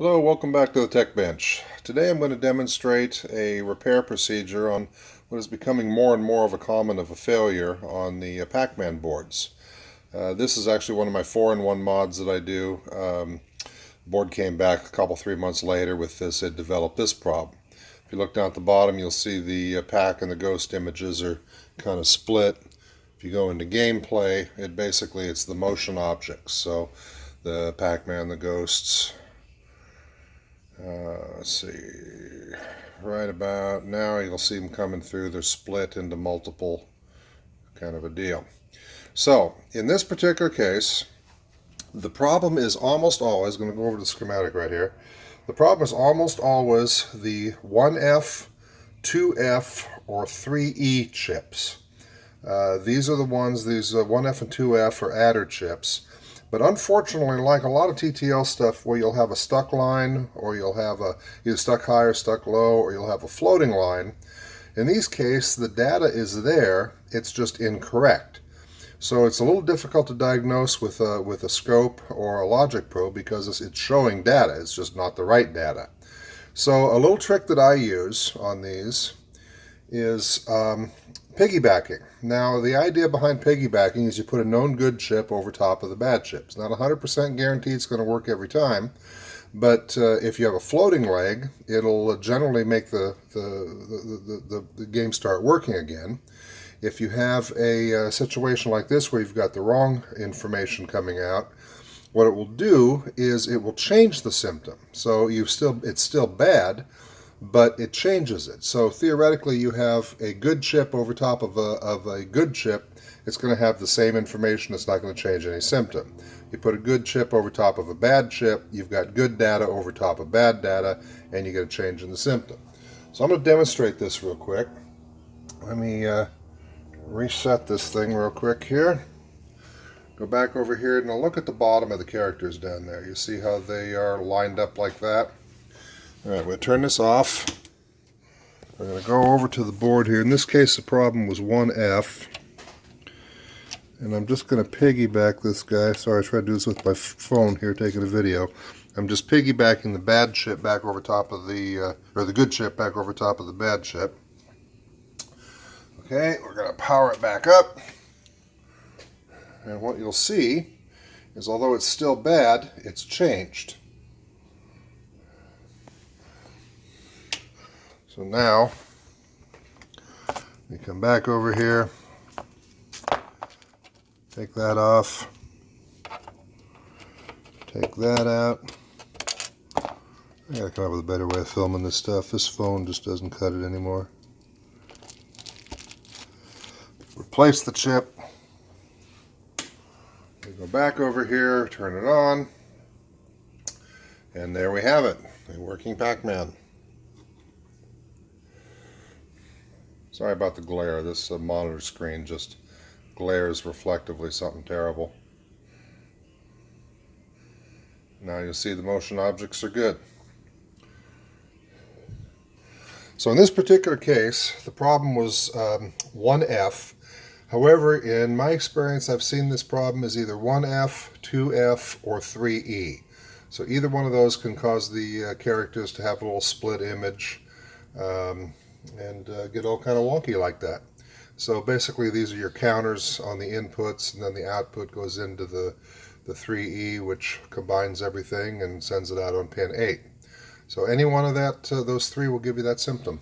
Hello, welcome back to the Tech Bench. Today I'm going to demonstrate a repair procedure on what is becoming more and more of a failure on the Pacman boards. This is actually one of my 4-in-1 mods that I do. Board came back a couple, 3 months later with this. It developed this problem. If you look down at the bottom, you'll see the pack and the ghost images are kind of split. If you go into gameplay, it's the motion objects. So the Pac-Man, the ghosts. Let's see, right about now you'll see them coming through. They're split into multiple, kind of a deal. So in this particular case, the problem is almost always, going to go over the schematic right here, the problem is almost always the 1F, 2F, or 3E chips. These are the ones, these 1F and 2F are adder chips. But unfortunately, like a lot of TTL stuff where you'll have a stuck line, or you'll have either stuck high or stuck low, or you'll have a floating line, in these cases, the data is there, it's just incorrect. So it's a little difficult to diagnose with a scope or a logic probe because it's showing data, it's just not the right data. So a little trick that I use on these is piggybacking. Now, the idea behind piggybacking is you put a known good chip over top of the bad chips. Not 100% guaranteed it's going to work every time, but if you have a floating leg, it'll generally make the game start working again. If you have a situation like this where you've got the wrong information coming out, what it will do is it will change the symptom. So it's still bad, but it changes it. So theoretically, you have a good chip over top of a good chip, it's going to have the same information, it's not going to change any symptom. You put a good chip over top of a bad chip, you've got good data over top of bad data, and you get a change in the symptom. So I'm going to demonstrate this real quick. Let me reset this thing real quick here. Go back over here, and I'll look at the bottom of the characters down there. You see how they are lined up like that? All right, we'll turn this off. We're going to go over to the board here. In this case, the problem was 1F. And I'm just going to piggyback this guy. Sorry, I tried to do this with my phone here, taking a video. I'm just piggybacking the bad chip back over top of the good chip back over top of the bad chip. Okay, we're going to power it back up. And what you'll see is, although it's still bad, it's changed. So now, we come back over here, take that off, take that out. I gotta come up with a better way of filming this stuff. This phone just doesn't cut it anymore. Replace the chip. We go back over here, turn it on, and there we have it, a working Pac-Man. Sorry about the glare. This monitor screen just glares reflectively, something terrible. Now you'll see the motion objects are good. So in this particular case, the problem was 1F. However, in my experience, I've seen this problem as either 1F, 2F, or 3E. So either one of those can cause the characters to have a little split image. And get all kind of wonky like that. So basically, these are your counters on the inputs, and then the output goes into the 3E, which combines everything and sends it out on pin 8. So any one of those three will give you that symptom.